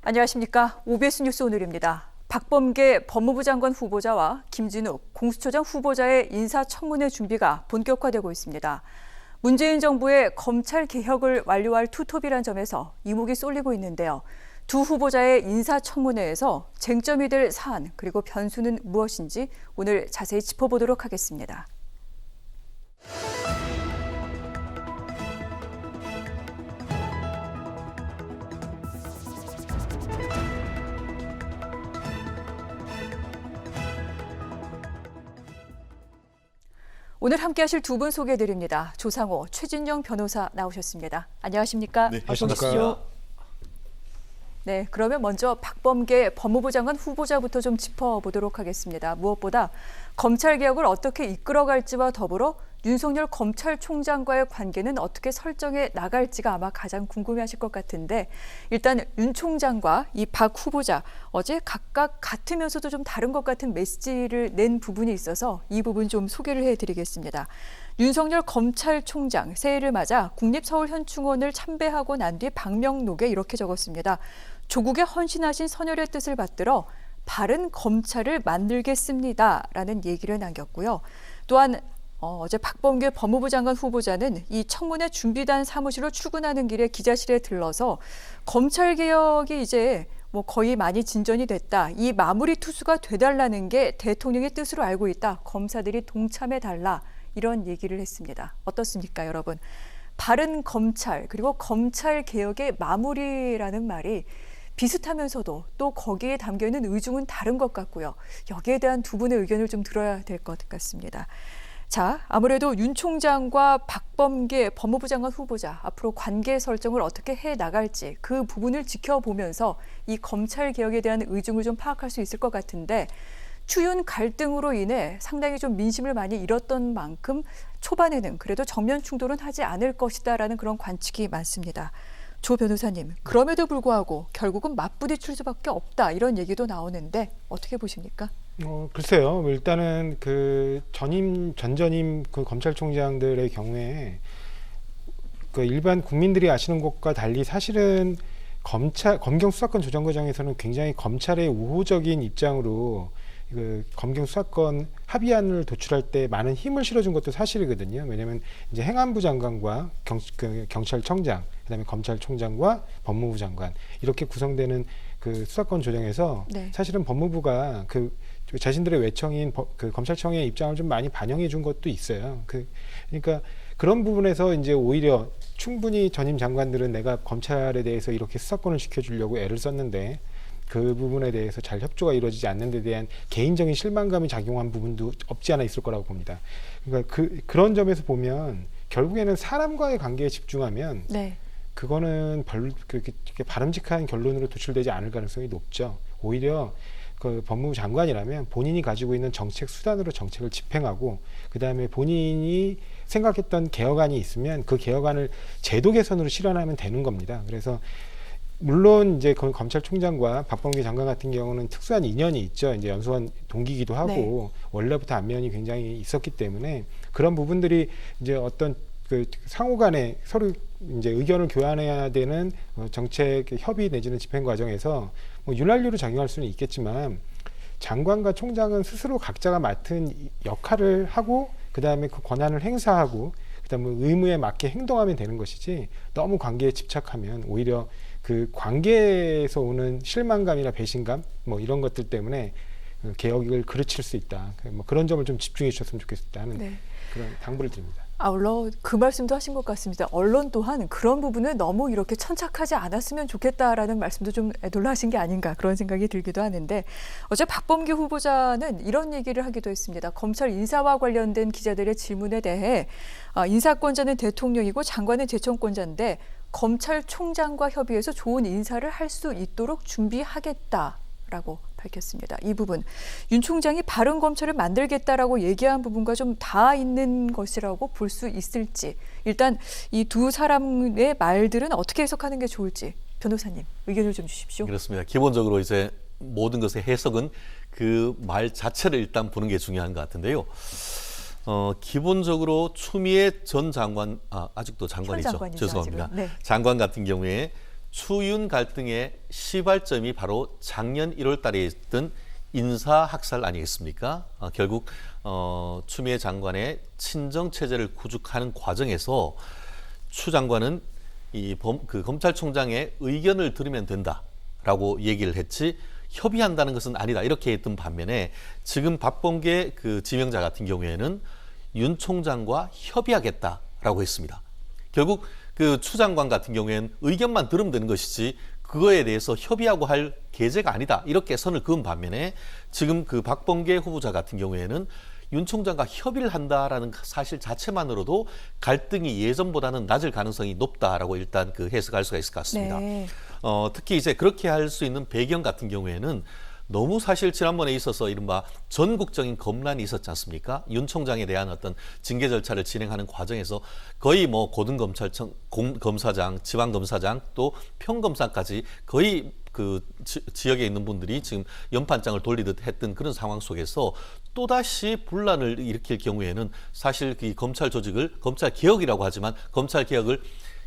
안녕하십니까. OBS 뉴스 오늘입니다. 박범계 법무부 장관 후보자와 김진욱 공수처장 후보자의 인사청문회 준비가 본격화되고 있습니다. 문재인 정부의 검찰 개혁을 완료할 투톱이란 점에서 이목이 쏠리고 있는데요. 두 후보자의 인사청문회에서 쟁점이 될 사안 그리고 변수는 무엇인지 오늘 자세히 짚어보도록 하겠습니다. 오늘 함께하실 두 분 소개해드립니다. 조상호, 최진영 변호사 나오셨습니다. 안녕하십니까? 네, 어서 오십시오. 네, 그러면 먼저 박범계 법무부 장관 후보자부터 좀 짚어보도록 하겠습니다. 무엇보다 검찰 개혁을 어떻게 이끌어갈지와 더불어 윤석열 검찰총장과의 관계는 어떻게 설정해 나갈지가 아마 가장 궁금해하실 것 같은데 일단 윤 총장과 이 박 후보자 어제 각각 같으면서도 좀 다른 것 같은 메시지를 낸 부분이 있어서 이 부분 좀 소개를 해드리겠습니다. 윤석열 검찰총장 새해를 맞아 국립서울현충원을 참배하고 난 뒤 방명록에 이렇게 적었습니다. 조국에 헌신하신 선열의 뜻을 받들어 바른 검찰을 만들겠습니다라는 얘기를 남겼고요. 또한 어제 박범계 법무부 장관 후보자는 이 청문회 준비단 사무실로 출근하는 길에 기자실에 들러서 검찰개혁이 이제 거의 많이 진전이 됐다. 이 마무리 투수가 돼달라는 게 대통령의 뜻으로 알고 있다. 검사들이 동참해달라. 이런 얘기를 했습니다. 어떻습니까, 여러분? 바른 검찰 그리고 검찰개혁의 마무리라는 말이 비슷하면서도 또 거기에 담겨있는 의중은 다른 것 같고요. 여기에 대한 두 분의 의견을 좀 들어야 될 것 같습니다. 자, 아무래도 윤 총장과 박범계 법무부 장관 후보자 앞으로 관계 설정을 어떻게 해 나갈지 그 부분을 지켜보면서 이 검찰 개혁에 대한 의중을 좀 파악할 수 있을 것 같은데 추윤 갈등으로 인해 상당히 좀 민심을 많이 잃었던 만큼 초반에는 그래도 정면 충돌은 하지 않을 것이다라는 그런 관측이 많습니다. 조 변호사님, 그럼에도 불구하고 결국은 맞부딪힐 수밖에 없다 이런 얘기도 나오는데 어떻게 보십니까? 글쎄요. 일단은 그 전전임 그 검찰총장들의 경우에 그 일반 국민들이 아시는 것과 달리 사실은 검경 수사권 조정 과정에서는 굉장히 검찰의 우호적인 입장으로 그 검경 수사권 합의안을 도출할 때 많은 힘을 실어준 것도 사실이거든요. 왜냐하면 이제 행안부 장관과 경찰청장, 그다음에 검찰총장과 법무부 장관 이렇게 구성되는 그 수사권 조정에서 네. 사실은 법무부가 그 자신들의 외청인 그 검찰청의 입장을 좀 많이 반영해 준 것도 있어요. 그러니까 그런 부분에서 이제 오히려 충분히 전임 장관들은 내가 검찰에 대해서 이렇게 수사권을 지켜주려고 애를 썼는데 그 부분에 대해서 잘 협조가 이루어지지 않는 데 대한 개인적인 실망감이 작용한 부분도 없지 않아 있을 거라고 봅니다. 그러니까 그런 점에서 보면 결국에는 사람과의 관계에 집중하면 네. 그거는 그렇게 바람직한 결론으로 도출되지 않을 가능성이 높죠. 오히려 그 법무부 장관이라면 본인이 가지고 있는 정책 수단으로 정책을 집행하고 그다음에 본인이 생각했던 개혁안이 있으면 그 개혁안을 제도 개선으로 실현하면 되는 겁니다. 그래서 물론 이제 검찰총장과 박범계 장관 같은 경우는 특수한 인연이 있죠. 이제 연수원 동기기도 하고 네. 원래부터 안면이 굉장히 있었기 때문에 그런 부분들이 이제 어떤 그 상호간에 서로 이제 의견을 교환해야 되는 정책 협의 내지는 집행 과정에서 윤활유로 작용할 수는 있겠지만 장관과 총장은 스스로 각자가 맡은 역할을 하고 그 다음에 그 권한을 행사하고 그 다음에 의무에 맞게 행동하면 되는 것이지 너무 관계에 집착하면 오히려 그 관계에서 오는 실망감이나 배신감 이런 것들 때문에 개혁을 그르칠 수 있다. 그런 점을 좀 집중해 주셨으면 좋겠다 하는 네. 그런 당부를 드립니다. 아울러 그 말씀도 하신 것 같습니다. 언론 또한 그런 부분을 너무 이렇게 천착하지 않았으면 좋겠다라는 말씀도 좀 놀라신 게 아닌가 그런 생각이 들기도 하는데 어제 박범계 후보자는 이런 얘기를 하기도 했습니다. 검찰 인사와 관련된 기자들의 질문에 대해 인사권자는 대통령이고 장관은 제청권자인데 검찰총장과 협의해서 좋은 인사를 할 수 있도록 준비하겠다라고 밝혔습니다. 이 부분 윤 총장이 바른 검찰을 만들겠다라고 얘기한 부분과 좀 닿아 있는 것이라고 볼 수 있을지 일단 이 두 사람의 말들은 어떻게 해석하는 게 좋을지 변호사님 의견을 좀 주십시오. 그렇습니다. 기본적으로 이제 모든 것의 해석은 그 말 자체를 일단 보는 게 중요한 것 같은데요. 기본적으로 추미애 전 장관, 아직도 장관이죠. 죄송합니다. 네. 장관 같은 경우에 추윤 갈등의 시발점이 바로 작년 1월 달에 있던 인사학살 아니겠습니까? 결국 추미애 장관의 친정체제를 구축하는 과정에서 추 장관은 그 검찰총장의 의견을 들으면 된다라고 얘기를 했지 협의한다는 것은 아니다 이렇게 했던 반면에 지금 박범계 그 지명자 같은 경우에는 윤 총장과 협의하겠다라고 했습니다. 결국 그 추 장관 같은 경우에는 의견만 들으면 되는 것이지 그거에 대해서 협의하고 할 계제가 아니다 이렇게 선을 그은 반면에 지금 그 박범계 후보자 같은 경우에는 윤 총장과 협의를 한다라는 사실 자체만으로도 갈등이 예전보다는 낮을 가능성이 높다라고 일단 그 해석할 수가 있을 것 같습니다. 네. 특히 이제 그렇게 할 수 있는 배경 같은 경우에는 너무 사실 지난번에 있어서 이른바 전국적인 검란이 있었지 않습니까? 윤 총장에 대한 어떤 징계 절차를 진행하는 과정에서 거의 뭐 고등검찰청 검사장, 지방검사장 또 평검사까지 거의 그 지역에 있는 분들이 지금 연판장을 돌리듯 했던 그런 상황 속에서 또다시 분란을 일으킬 경우에는 사실 그 검찰 조직을 검찰 개혁이라고 하지만 검찰 개혁을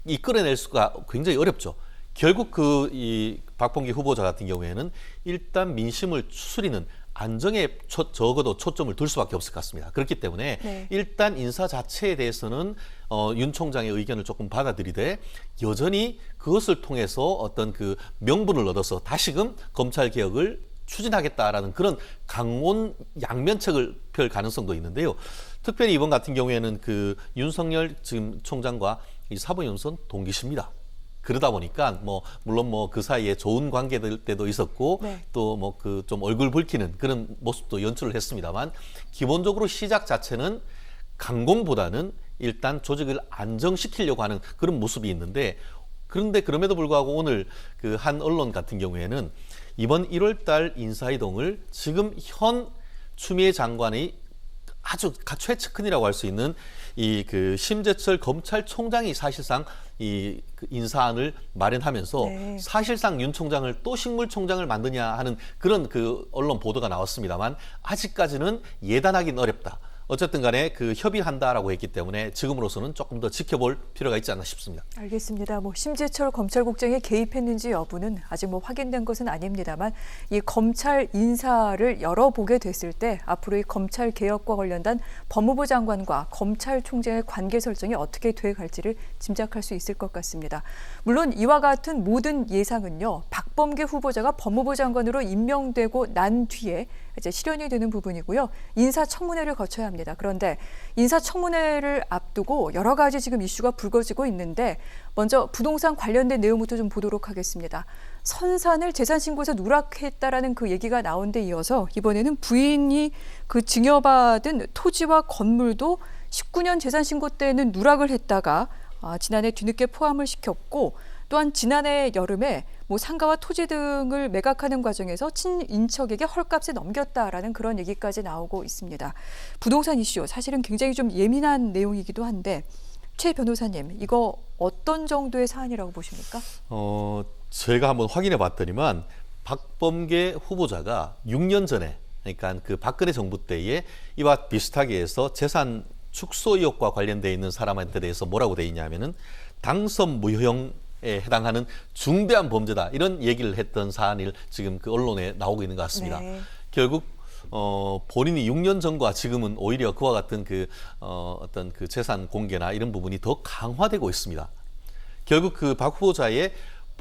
이끌어낼 수가 굉장히 어렵죠. 결국 이 박범계 후보자 같은 경우에는 일단 민심을 추스리는 안정에 적어도 초점을 둘 수밖에 없을 것 같습니다. 그렇기 때문에 네. 일단 인사 자체에 대해서는 윤 총장의 의견을 조금 받아들이되 여전히 그것을 통해서 어떤 그 명분을 얻어서 다시금 검찰 개혁을 추진하겠다라는 그런 강원 양면책을 펼 가능성도 있는데요. 특별히 이번 같은 경우에는 그 윤석열 지금 총장과 이 사법연수원 동기십니다. 그러다 보니까 뭐 물론 뭐 그 사이에 좋은 관계들 때도 있었고 네. 또 뭐 그 좀 얼굴 붉히는 그런 모습도 연출을 했습니다만 기본적으로 시작 자체는 강공보다는 일단 조직을 안정시키려고 하는 그런 모습이 있는데 그런데 그럼에도 불구하고 오늘 그 한 언론 같은 경우에는 이번 1월 달 인사이동을 지금 현 추미애 장관의 아주 최측근이라고 할 수 있는 이 그 심재철 검찰총장이 사실상 이 그 인사안을 마련하면서 네. 사실상 윤 총장을 또 식물총장을 만드냐 하는 그런 그 언론 보도가 나왔습니다만 아직까지는 예단하기는 어렵다. 어쨌든 간에 그 협의한다라고 했기 때문에 지금으로서는 조금 더 지켜볼 필요가 있지 않나 싶습니다. 알겠습니다. 뭐 심재철 검찰국장이 개입했는지 여부는 아직 뭐 확인된 것은 아닙니다만 이 검찰 인사를 열어보게 됐을 때 앞으로 이 검찰 개혁과 관련된 법무부 장관과 검찰총장의 관계 설정이 어떻게 돼 갈지를 짐작할 수 있을 것 같습니다. 물론 이와 같은 모든 예상은요. 박범계 후보자가 법무부 장관으로 임명되고 난 뒤에 이제 실현이 되는 부분이고요. 인사청문회를 거쳐야 합니다. 그런데 인사청문회를 앞두고 여러 가지 지금 이슈가 불거지고 있는데 먼저 부동산 관련된 내용부터 좀 보도록 하겠습니다. 선산을 재산신고에서 누락했다라는 그 얘기가 나온 데 이어서 이번에는 부인이 그 증여받은 토지와 건물도 19년 재산신고 때는 누락을 했다가 지난해 뒤늦게 포함을 시켰고 또한 지난해 여름에 뭐 상가와 토지 등을 매각하는 과정에서 친인척에게 헐값에 넘겼다라는 그런 얘기까지 나오고 있습니다. 부동산 이슈 사실은 굉장히 좀 예민한 내용이기도 한데 최 변호사님 이거 어떤 정도의 사안이라고 보십니까? 제가 한번 확인해 봤더니만 박범계 후보자가 6년 전에 그러니까 그 박근혜 정부 때에 이와 비슷하게 해서 재산 축소 의혹과 관련돼 있는 사람한테 대해서 뭐라고 돼 있냐면은 당선 무효형에 해당하는 중대한 범죄다 이런 얘기를 했던 사안이 지금 그 언론에 나오고 있는 것 같습니다. 네. 결국 본인이 6년 전과 지금은 오히려 그와 같은 그 어떤 그 재산 공개나 이런 부분이 더 강화되고 있습니다. 결국 그 박 후보자의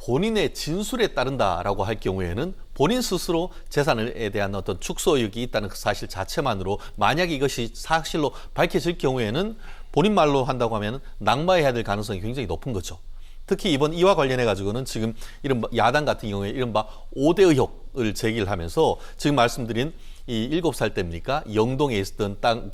본인의 진술에 따른다라고 할 경우에는 본인 스스로 재산에 대한 어떤 축소 의혹이 있다는 그 사실 자체만으로 만약 이것이 사실로 밝혀질 경우에는 본인 말로 한다고 하면 낙마해야 될 가능성이 굉장히 높은 거죠. 특히 이번 이와 관련해 가지고는 지금 이른바 야당 같은 경우에 이른바 5대 의혹을 제기를 하면서 지금 말씀드린 이 7살 때입니까? 영동에 있었던 땅을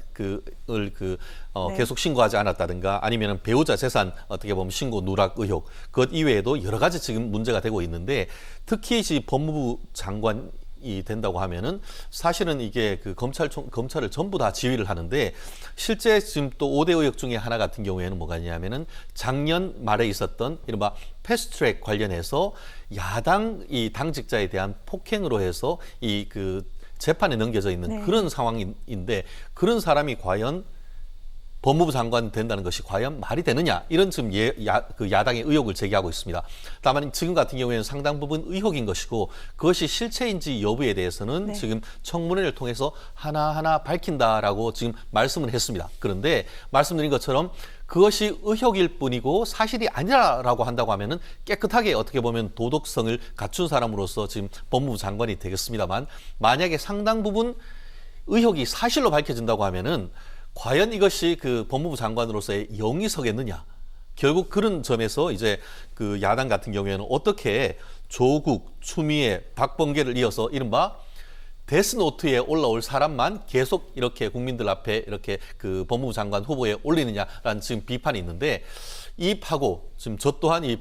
네. 계속 신고하지 않았다든가 아니면 배우자 재산 어떻게 보면 신고 누락 의혹 그것 이외에도 여러 가지 지금 문제가 되고 있는데 특히 법무부 장관이 된다고 하면은 사실은 이게 그 검찰을 전부 다 지휘를 하는데 실제 지금 또 5대 의혹 중에 하나 같은 경우에는 뭐가 있냐면은 작년 말에 있었던 이른바 패스트트랙 관련해서 야당 이 당직자에 대한 폭행으로 해서 이 그 재판에 넘겨져 있는 네. 그런 상황인데 그런 사람이 과연 법무부 장관 된다는 것이 과연 말이 되느냐 이런 지금 그 야당의 의혹을 제기하고 있습니다. 다만 지금 같은 경우에는 상당 부분 의혹인 것이고 그것이 실체인지 여부에 대해서는 네. 지금 청문회를 통해서 하나하나 밝힌다라고 지금 말씀을 했습니다. 그런데 말씀드린 것처럼 그것이 의혹일 뿐이고 사실이 아니라고 한다고 하면은 깨끗하게 어떻게 보면 도덕성을 갖춘 사람으로서 지금 법무부 장관이 되겠습니다만 만약에 상당 부분 의혹이 사실로 밝혀진다고 하면은 과연 이것이 그 법무부 장관으로서의 영이 서겠느냐. 결국 그런 점에서 이제 그 야당 같은 경우에는 어떻게 조국, 추미애, 박범계를 이어서 이른바 데스노트에 올라올 사람만 계속 이렇게 국민들 앞에 이렇게 그 법무부 장관 후보에 올리느냐라는 지금 비판이 있는데 이 파고 지금 저 또한 이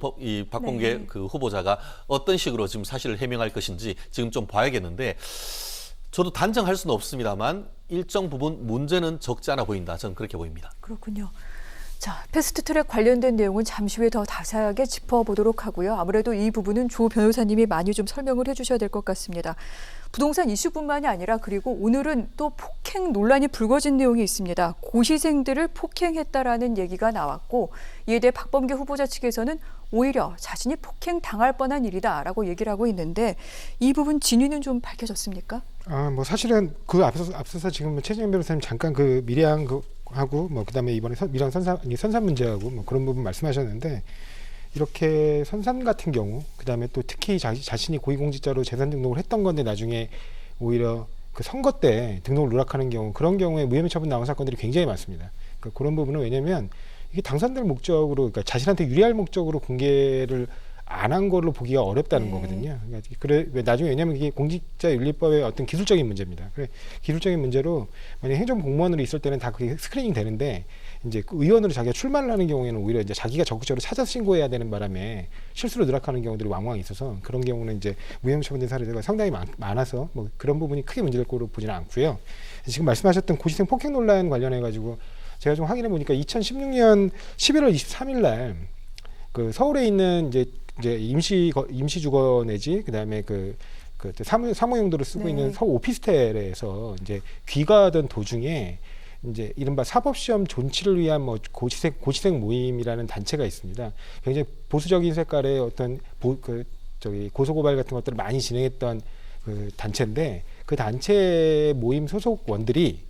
박범계 네. 그 후보자가 어떤 식으로 지금 사실을 해명할 것인지 지금 좀 봐야겠는데 저도 단정할 수는 없습니다만 일정 부분 문제는 적지 않아 보인다. 저는 그렇게 보입니다. 그렇군요. 자, 패스트트랙 관련된 내용은 잠시 후에 더 자세하게 짚어보도록 하고요. 아무래도 이 부분은 조 변호사님이 많이 좀 설명을 해주셔야 될 것 같습니다. 부동산 이슈뿐만이 아니라 그리고 오늘은 또 폭행 논란이 불거진 내용이 있습니다. 고시생들을 폭행했다라는 얘기가 나왔고 이에 대해 박범계 후보자 측에서는 오히려 자신이 폭행당할 뻔한 일이다라고 얘기를 하고 있는데 이 부분 진위는 좀 밝혀졌습니까? 뭐 사실은 그 앞서서 지금 최재형 변호사님 잠깐 그 미량 하고 뭐 그다음에 이번에 미량 선산 문제하고 뭐 그런 부분 말씀하셨는데 이렇게 선산 같은 경우 그다음에 또 특히 자신이 고위공직자로 재산 등록을 했던 건데 나중에 오히려 그 선거 때 등록을 누락하는 경우 그런 경우에 무혐의 처분 나온 사건들이 굉장히 많습니다. 그러니까 그런 부분은 왜냐하면 이게 당선될 목적으로 그러니까 자신한테 유리할 목적으로 공개를 안 한 걸로 보기가 어렵다는 거거든요. 그러니까 그래 나중에 왜냐하면 이게 공직자윤리법의 어떤 기술적인 문제입니다. 그래 기술적인 문제로 만약 행정 공무원으로 있을 때는 다 그게 스크리닝 되는데 이제 그 의원으로 자기가 출마를 하는 경우에는 오히려 이제 자기가 적극적으로 찾아서 신고해야 되는 바람에 실수로 누락하는 경우들이 왕왕 있어서 그런 경우는 이제 무혐의 처분된 사례가 상당히 많아서 뭐 그런 부분이 크게 문제될 거로 보지는 않고요. 지금 말씀하셨던 고시생 폭행 논란 관련해 가지고 제가 좀 확인해 보니까 2016년 11월 23일 날 그 서울에 있는 이제 임시 주거 내지 그다음에 그 사무용도로 쓰고 네. 있는 서울 오피스텔에서 이제 귀가하던 도중에 이제 이른바 사법시험 존치를 위한 뭐 고시생 모임이라는 단체가 있습니다. 굉장히 보수적인 색깔의 어떤 고소고발 같은 것들을 많이 진행했던 그 단체인데 그 단체 모임 소속원들이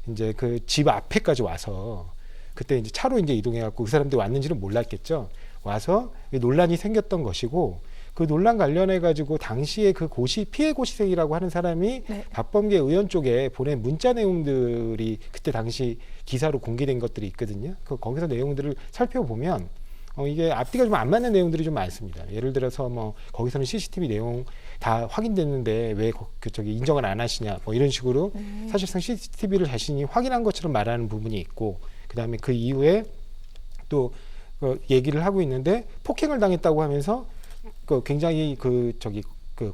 이제 그 집 앞에까지 와서 그때 이제 차로 이제 이동해갖고 그 사람들이 왔는지는 몰랐겠죠. 와서 논란이 생겼던 것이고 그 논란 관련해 가지고 당시에 그 피해 고시생이라고 하는 사람이 네. 박범계 의원 쪽에 보낸 문자 내용들이 그때 당시 기사로 공개된 것들이 있거든요. 거기서 내용들을 살펴보면 이게 앞뒤가 좀 안 맞는 내용들이 좀 많습니다. 예를 들어서 뭐 거기서는 CCTV 내용 다 확인됐는데 왜 인정을 안 하시냐 뭐 이런 식으로 사실상 CCTV를 자신이 확인한 것처럼 말하는 부분이 있고 그다음에 그 이후에 또 얘기를 하고 있는데 폭행을 당했다고 하면서 굉장히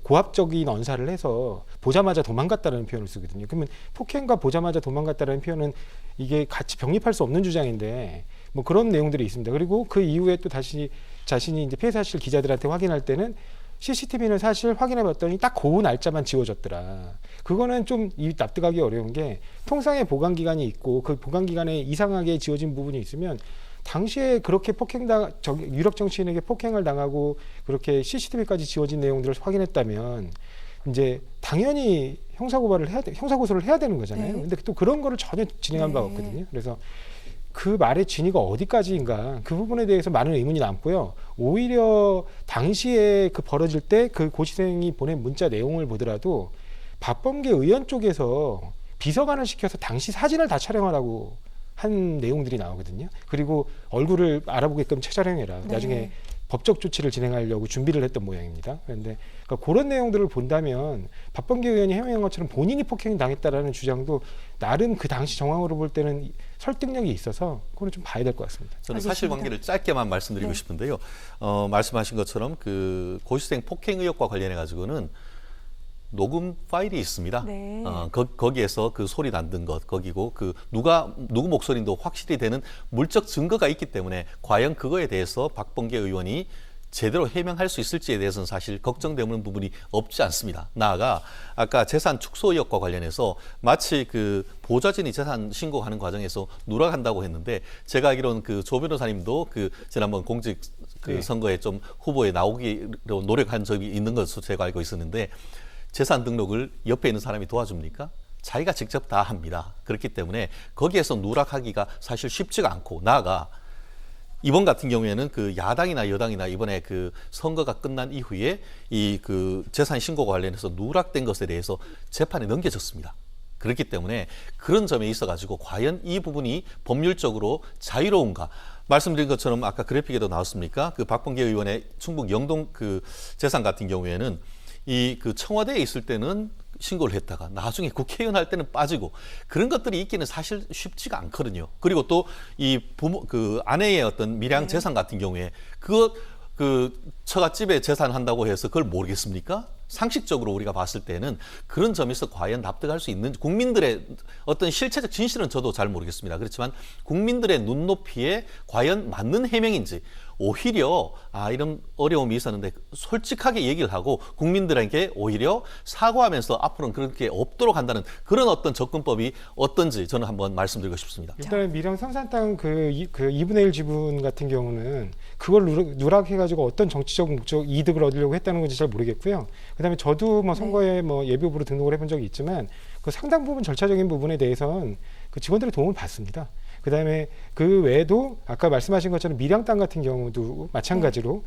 고압적인 언사를 해서 보자마자 도망갔다는 표현을 쓰거든요. 그러면 폭행과 보자마자 도망갔다는 표현은 이게 같이 병립할 수 없는 주장인데 뭐 그런 내용들이 있습니다. 그리고 그 이후에 또 다시 자신이 이제 피해 사실 기자들한테 확인할 때는 CCTV는 사실 확인해봤더니 딱 그 날짜만 지워졌더라. 그거는 좀 납득하기 어려운 게 통상의 보관 기간이 있고 그 보관 기간에 이상하게 지워진 부분이 있으면 당시에 그렇게 유력 정치인에게 폭행을 당하고 그렇게 CCTV까지 지워진 내용들을 확인했다면 이제 당연히 형사고소를 해야 되는 거잖아요. 네. 근데 또 그런 거를 전혀 진행한 바가 없거든요. 그래서 그 말의 진위가 어디까지인가 그 부분에 대해서 많은 의문이 남고요. 오히려 당시에 그 벌어질 때 그 고시생이 보낸 문자 내용을 보더라도 박범계 의원 쪽에서 비서관을 시켜서 당시 사진을 다 촬영하라고 한 내용들이 나오거든요. 그리고 얼굴을 알아보게끔 재촬영해라. 네. 나중에 법적 조치를 진행하려고 준비를 했던 모양입니다. 그런데 그러니까 그런 내용들을 본다면 박범계 의원이 해명한 것처럼 본인이 폭행당했다라는 주장도 나름 그 당시 정황으로 볼 때는 설득력이 있어서 그거는 좀 봐야 될 것 같습니다. 저는 알겠습니다. 사실관계를 짧게만 말씀드리고 네. 싶은데요. 말씀하신 것처럼 그 고시생 폭행 의혹과 관련해 가지고는 녹음 파일이 있습니다. 네. 거기에서 그 소리 남든 것 거기고 그 누구 목소리도 확실히 되는 물적 증거가 있기 때문에 과연 그거에 대해서 박범계 의원이 제대로 해명할 수 있을지에 대해서는 사실 걱정되는 부분이 없지 않습니다. 나아가 아까 재산 축소 의혹과 관련해서 마치 그 보좌진이 재산 신고하는 과정에서 누락한다고 했는데 제가 알기로는 그 조 변호사님도 그 지난번 공직 그 선거에 좀 후보에 나오기로 노력한 적이 있는 것으로 제가 알고 있었는데 재산 등록을 옆에 있는 사람이 도와줍니까? 자기가 직접 다 합니다. 그렇기 때문에 거기에서 누락하기가 사실 쉽지가 않고 나아가 이번 같은 경우에는 그 야당이나 여당이나 이번에 그 선거가 끝난 이후에 이 그 재산 신고와 관련해서 누락된 것에 대해서 재판에 넘겨졌습니다. 그렇기 때문에 그런 점에 있어가지고 과연 이 부분이 법률적으로 자유로운가? 말씀드린 것처럼 아까 그래픽에도 나왔습니까? 그 박범계 의원의 충북 영동 그 재산 같은 경우에는 이 그 청와대에 있을 때는 신고를 했다가 나중에 국회의원 할 때는 빠지고 그런 것들이 있기는 사실 쉽지가 않거든요. 그리고 또 이 부모 그 아내의 어떤 밀양 재산 같은 경우에 그거 그 처갓집에 재산한다고 해서 그걸 모르겠습니까? 상식적으로 우리가 봤을 때는 그런 점에서 과연 납득할 수 있는 국민들의 어떤 실체적 진실은 저도 잘 모르겠습니다. 그렇지만 국민들의 눈높이에 과연 맞는 해명인지 오히려 이런 어려움이 있었는데 솔직하게 얘기를 하고 국민들에게 오히려 사과하면서 앞으로는 그렇게 없도록 한다는 그런 어떤 접근법이 어떤지 저는 한번 말씀드리고 싶습니다. 일단 밀양 성산 땅 그 2분의 1 지분 같은 경우는 그걸 누락해가지고 어떤 정치적 목적 이득을 얻으려고 했다는 건지 잘 모르겠고요. 그다음에 저도 뭐 선거에 뭐 예비 후보로 등록을 해본 적이 있지만 그 상당 부분 절차적인 부분에 대해서는 그 직원들의 도움을 받습니다. 그다음에 그 외에도 아까 말씀하신 것처럼 밀양 땅 같은 경우도 마찬가지로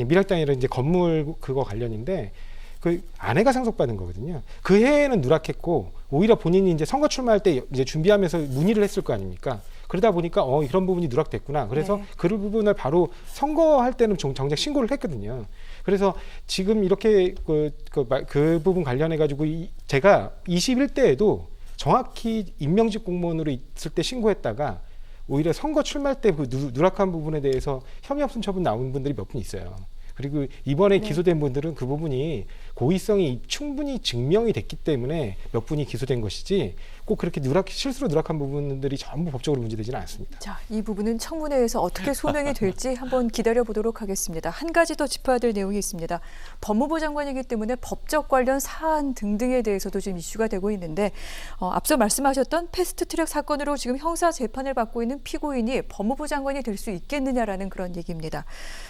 밀양 땅이라 이제 건물 그거 관련인데 그 아내가 상속받은 거거든요. 그 해에는 누락했고 오히려 본인이 이제 선거 출마할 때 이제 준비하면서 문의를 했을 거 아닙니까? 그러다 보니까 이런 부분이 누락됐구나. 그래서 그 부분을 바로 선거할 때는 정작 신고를 했거든요. 그래서 지금 이렇게 그 부분 관련해 가지고 제가 21대에도 정확히 임명직 공무원으로 있을 때 신고했다가 오히려 선거 출마할 때 그 누락한 부분에 대해서 혐의 없음 처분 나온 분들이 몇 분 있어요. 그리고 이번에 기소된 분들은 그 부분이 고의성이 충분히 증명이 됐기 때문에 몇 분이 기소된 것이지 꼭 그렇게 실수로 누락한 부분들이 전부 법적으로 문제되지는 않습니다. 자, 이 부분은 청문회에서 어떻게 소명이 될지 한번 기다려보도록 하겠습니다. 한 가지 더 짚어야 될 내용이 있습니다. 법무부 장관이기 때문에 법적 관련 사안 등등에 대해서도 좀 이슈가 되고 있는데 앞서 말씀하셨던 패스트트랙 사건으로 지금 형사 재판을 받고 있는 피고인이 법무부 장관이 될 수 있겠느냐라는 그런 얘기입니다.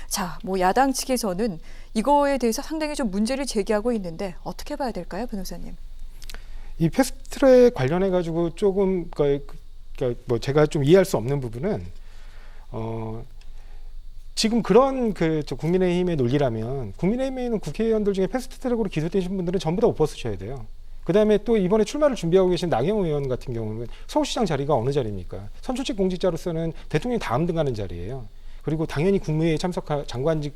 자, 뭐 야당 측에서는 이거에 대해서 상당히 좀 문제를 제기하고 있는데 어떻게 봐야 될까요, 변호사님? 이 패스트트랙 관련해 가지고 조금 뭐 제가 좀 이해할 수 없는 부분은 지금 그런 국민의힘의 논리라면 국민의힘에 있는 국회의원들 중에 패스트트랙으로 기소되신 분들은 전부 다 옷 벗으셔야 돼요. 그다음에 또 이번에 출마를 준비하고 계신 나경원 의원 같은 경우는 서울시장 자리가 어느 자리입니까? 선출직 공직자로서는 대통령이 다음 등하는 자리예요. 그리고 당연히 국무회의에 장관직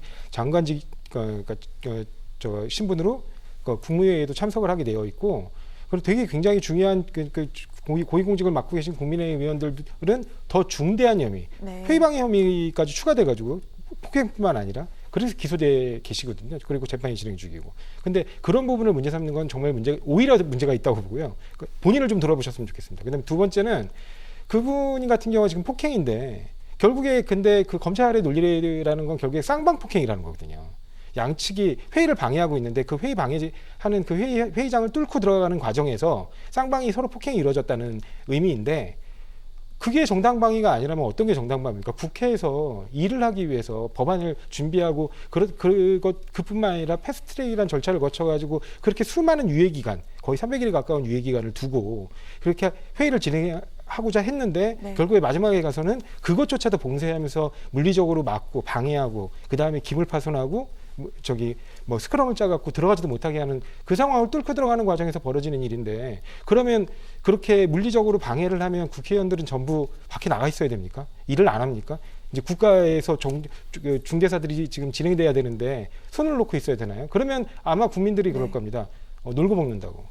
신분으로 국무회의에도 참석을 하게 되어 있고 그리고 되게 굉장히 중요한 고위공직을 맡고 계신 국민의힘 의원들은 더 중대한 혐의, 회의방해 혐의까지 추가돼가지고 폭행뿐만 아니라 그래서 기소돼 계시거든요. 그리고 재판이 진행 중이고. 근데 그런 부분을 문제 삼는 건 정말 오히려 문제가 있다고 보고요. 본인을 좀 돌아보셨으면 좋겠습니다. 그다음에 두 번째는 그분 같은 경우가 지금 폭행인데 결국에 근데 그 검찰의 논리라는 건 결국에 쌍방 폭행이라는 거거든요. 양측이 회의를 방해하고 있는데 그 회의 방해하는 그 회의장을 뚫고 들어가는 과정에서 쌍방이 서로 폭행이 이루어졌다는 의미인데 그게 정당방위가 아니라면 어떤 게 정당방위입니까? 국회에서 일을 하기 위해서 법안을 준비하고 그뿐만 아니라 패스트트랙이라는 절차를 거쳐가지고 그렇게 수많은 유예기간 거의 300일에 가까운 유예기간을 두고 그렇게 회의를 진행하고자 했는데 결국에 마지막에 가서는 그것조차도 봉쇄하면서 물리적으로 막고 방해하고 그 다음에 기물 파손하고 스크럼을 짜갖고 들어가지도 못하게 하는 그 상황을 뚫고 들어가는 과정에서 벌어지는 일인데 그러면 그렇게 물리적으로 방해를 하면 국회의원들은 전부 밖에 나가 있어야 됩니까? 일을 안 합니까? 이제 국가에서 중대사들이 지금 진행돼야 되는데 손을 놓고 있어야 되나요? 그러면 아마 국민들이 그럴 겁니다. 놀고 먹는다고.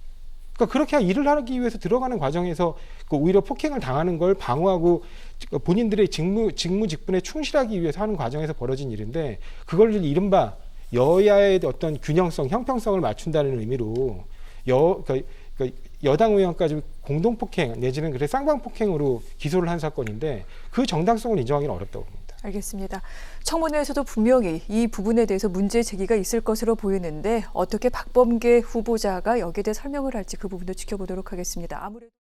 그러니까 그렇게 일을 하기 위해서 들어가는 과정에서 오히려 폭행을 당하는 걸 방어하고 본인들의 직무 직분에 충실하기 위해서 하는 과정에서 벌어진 일인데 그걸 이른바 여야의 어떤 균형성, 형평성을 맞춘다는 의미로 여당 의원까지 공동폭행 내지는 쌍방폭행으로 기소를 한 사건인데 그 정당성을 인정하기는 어렵다고 봅니다. 알겠습니다. 청문회에서도 분명히 이 부분에 대해서 문제 제기가 있을 것으로 보이는데 어떻게 박범계 후보자가 여기에 대해 설명을 할지 그 부분도 지켜보도록 하겠습니다. 아무래도